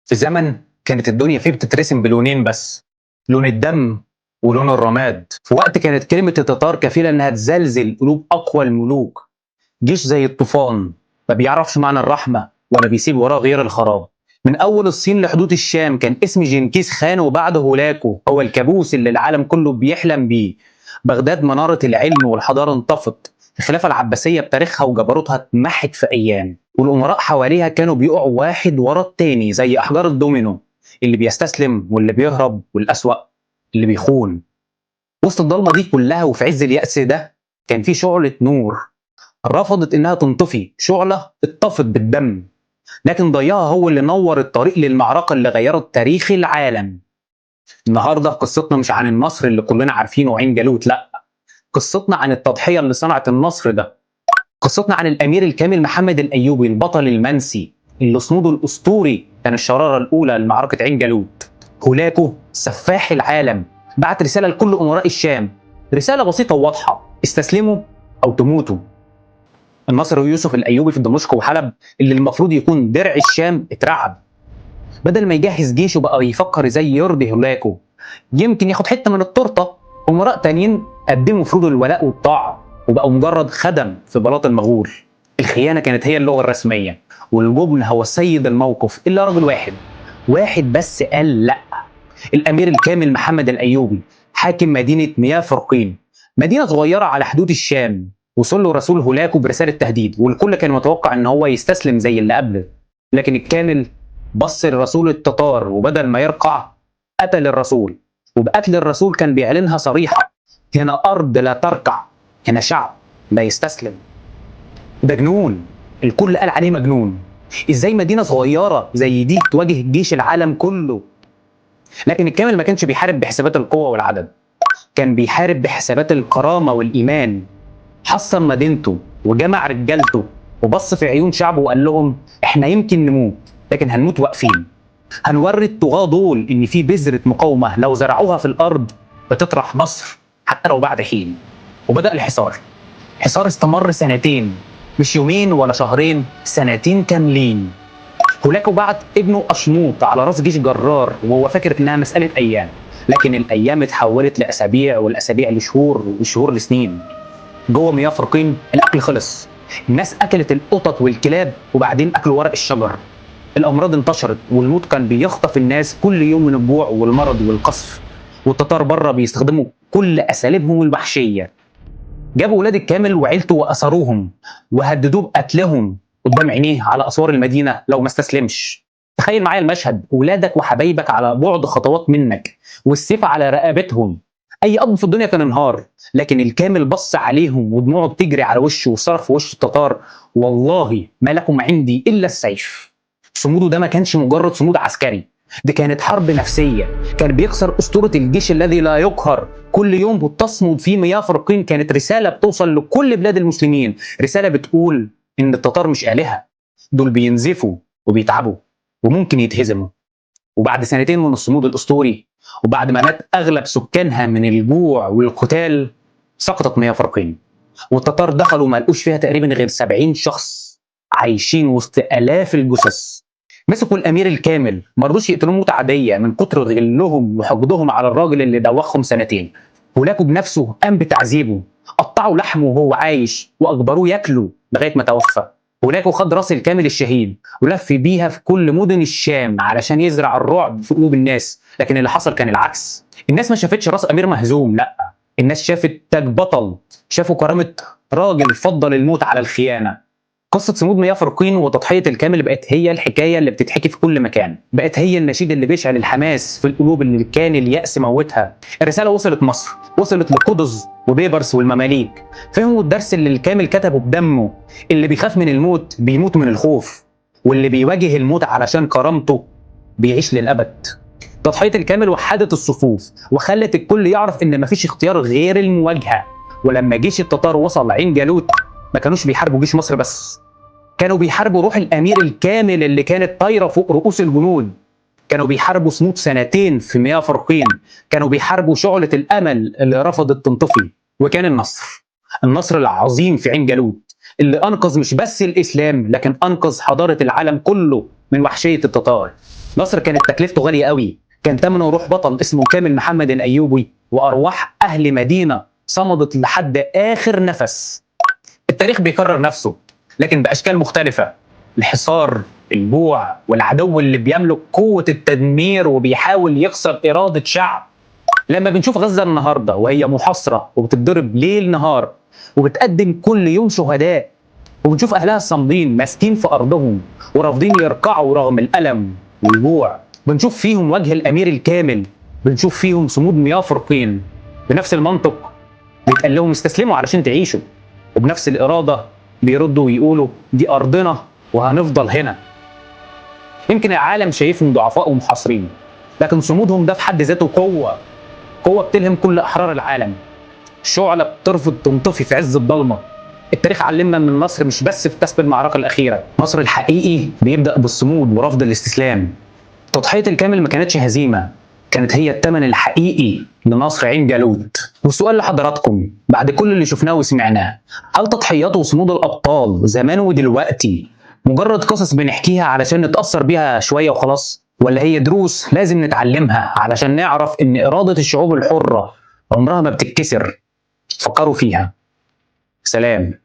في زمن كانت الدنيا فيه بتترسم بلونين بس، لون الدم ولون الرماد. في وقت كانت كلمة التتار كفيلة إنها تزلزل قلوب أقوى الملوك. جيش زي الطوفان ما بيعرفش معنى الرحمة ولا بيسيب وراه غير الخراب. من أول الصين لحدود الشام كان اسم جنكيز خان وبعده هولاكو هو الكابوس اللي العالم كله بيحلم بيه. بغداد منارة العلم والحضارة انطفت، الخلافة العباسية بتاريخها وجبروتها اتمحت في أيام، والأمراء حواليها كانوا بيقعوا واحد ورا التاني زي أحجار الدومينو، اللي بيستسلم واللي بيهرب والأسوأ اللي بيخون. وسط الضلمة دي كلها وفي عز اليأس ده كان في شعلة نور رفضت إنها تنطفي، شعلة اتطفت بالدم، لكن ضياها هو اللي نور الطريق للمعركة اللي غيرت تاريخ العالم. النهارده قصتنا مش عن النصر اللي كلنا عارفينه عين جالوت، لا، قصتنا عن التضحية اللي صنعت النصر ده. قصتنا عن الأمير الكامل محمد الأيوبي، البطل المنسي اللي صموده الأسطوري كان الشرارة الأولى لمعركة عين جالوت. هولاكو سفاح العالم بعت رسالة لكل أمراء الشام، رسالة بسيطة وواضحة: استسلموا أو تموتوا. النصر يوسف الأيوبي في دمشق وحلب اللي المفروض يكون درع الشام اترعب. بدل ما يجهز جيشه بقى يفكر ازاي يرضي هولاكو، يمكن ياخد حته من التورته. امراء تانيين قدموا فروض الولاء والطاعه وبقوا مجرد خدم في بلاط المغول. الخيانه كانت هي اللغه الرسميه، والجبن هو سيد الموقف، الا رجل واحد، واحد بس قال لا: الامير الكامل محمد الايوبي، حاكم مدينه مياه فرقين، مدينه صغيره على حدود الشام. وصل له رسول هولاكو برساله تهديد، والكل كان متوقع ان هو يستسلم زي اللي قبله، لكن الكامل بص لرسول التتار وبدل ما يرقع قتل الرسول. وبقتل الرسول كان بيعلنها صريحه: هنا ارض لا تركع، هنا شعب لا يستسلم. ده جنون، الكل قال عليه مجنون. ازاي مدينه صغيره زي دي تواجه جيش العالم كله؟ لكن الكامل ما كانش بيحارب بحسابات القوة والعدد، كان بيحارب بحسابات الكرامة والإيمان. حصن مدينته وجمع رجالته وبص في عيون شعبه وقال لهم: احنا يمكن نموت لكن هنموت واقفين. هنوري الطغاة دول ان في بذرة مقاومة لو زرعوها في الارض بتطرح مصر حتى لو بعد حين. وبدأ الحصار. حصار استمر سنتين، مش يومين ولا شهرين، سنتين كاملين. هولاكو بعت ابنه أشموط على راس جيش جرار وهو فاكر انها مسألة ايام، لكن الايام اتحولت لاسابيع والاسابيع لشهور والشهور لسنين. جوه مياه فرقين الاكل خلص، الناس اكلت القطط والكلاب وبعدين اكلوا ورق الشجر. الامراض انتشرت والموت كان بيخطف الناس كل يوم من الجوع والمرض والقصف. والتتار بره بيستخدموا كل اساليبهم الوحشيه. جابوا ولاد الكامل وعيلته واسروهم وهددوه بقتلهم قدام عينيه على اسوار المدينه لو ما استسلمش. تخيل معايا المشهد: ولادك وحبايبك على بعد خطوات منك والسيف على رقبتهم. اي اب في الدنيا كان انهار، لكن الكامل بص عليهم ودموعه بتجري على وشه وصرخ في وش التتار: والله ما لكم عندي الا السيف. صموده ده ما كانش مجرد صمود عسكري، دي كانت حرب نفسيه. كان بيكسر اسطوره الجيش الذي لا يقهر. كل يوم بتصمد فيه مياه فرقين كانت رساله بتوصل لكل بلاد المسلمين، رساله بتقول ان التتار مش الهه، دول بينزفوا وبيتعبوا وممكن يتهزموا. وبعد سنتين من الصمود الاسطوري، وبعد ما مات اغلب سكانها من الجوع والقتال، سقطت مياه فرقين. والتتار دخلوا ما لقوش فيها تقريبا غير 70 شخص عايشين وسط الاف الجثث. مسكوا الامير الكامل، ما رضوش يقتلوه موته عاديه من كتر غلهم وحقدهم على الراجل اللي دوخهم سنتين. هولاكو بنفسه قام بتعذيبه، قطعوا لحمه وهو عايش واجبروه ياكله لغايه ما توفى. هولاكو خد راس الكامل الشهيد ولف بيها في كل مدن الشام علشان يزرع الرعب في قلوب الناس، لكن اللي حصل كان العكس. الناس ما شافتش راس امير مهزوم، لا، الناس شافت تاج بطل، شافوا كرامه راجل فضل الموت على الخيانه. قصة صمود مياه فرقين وتضحية الكامل بقت هي الحكاية اللي بتتحكي في كل مكان، بقت هي النشيد اللي بيشعل الحماس في القلوب اللي كان اليأس موتها. الرسالة وصلت مصر، وصلت لقدس وبيبرس والمماليك، فهموا الدرس اللي الكامل كتبه بدمه: اللي بيخاف من الموت بيموت من الخوف، واللي بيواجه الموت علشان كرامته بيعيش للأبد. تضحية الكامل وحدت الصفوف وخلت الكل يعرف إن مفيش اختيار غير المواجهة. ولما جيش التتار وصل عين جالوت ما كانوش بيحاربوا جيش مصر بس، كانوا بيحاربوا روح الامير الكامل اللي كانت طايره فوق رؤوس الجنود. كانوا بيحاربوا صمود سنتين في مياه فرقين، كانوا بيحاربوا شعله الامل اللي رفضت تنطفي. وكان النصر، النصر العظيم في عين جالوت اللي انقذ مش بس الاسلام لكن انقذ حضاره العالم كله من وحشيه التتار. نصر كانت تكلفته غالية قوي، كان ثمنه روح بطل اسمه كامل محمد الأيوبي وأرواح أهل مدينة صمدت لحد آخر نفس. التاريخ بيكرر نفسه لكن بأشكال مختلفة، الحصار، الجوع، والعدو اللي بيملك قوة التدمير وبيحاول يكسر إرادة شعب. لما بنشوف غزة النهاردة وهي محاصرة وبتتضرب ليل نهار وبتقدم كل يوم شهداء، وبنشوف أهلها الصامدين ماسكين في أرضهم ورافضين يركعوا رغم الألم والجوع، بنشوف فيهم وجه الأمير الكامل، بنشوف فيهم صمود مياه فرقين. بنفس المنطق بيتقال لهم استسلموا علشان تعيشوا، وبنفس الإرادة بيردوا ويقولوا دي أرضنا وهنفضل هنا. يمكن العالم شايفهم ضعفاء ومحاصرين، لكن صمودهم ده في حد ذاته قوة بتلهم كل أحرار العالم. شعلة بترفض تنطفي في عز الضلمة. التاريخ علمنا ان النصر مش بس في كسب المعركة الأخيرة، النصر الحقيقي بيبدأ بالصمود ورفض الاستسلام. تضحية الكامل ما كانتش هزيمة، كانت هي الثمن الحقيقي لنصر عين جالوت. والسؤال لحضراتكم بعد كل اللي شفناه وسمعناه، هل تضحيات وصمود الأبطال زمان ودلوقتي مجرد قصص بنحكيها علشان نتأثر بيها شوية وخلاص، ولا هي دروس لازم نتعلمها علشان نعرف ان إرادة الشعوب الحرة عمرها ما بتتكسر؟ فكروا فيها. سلام.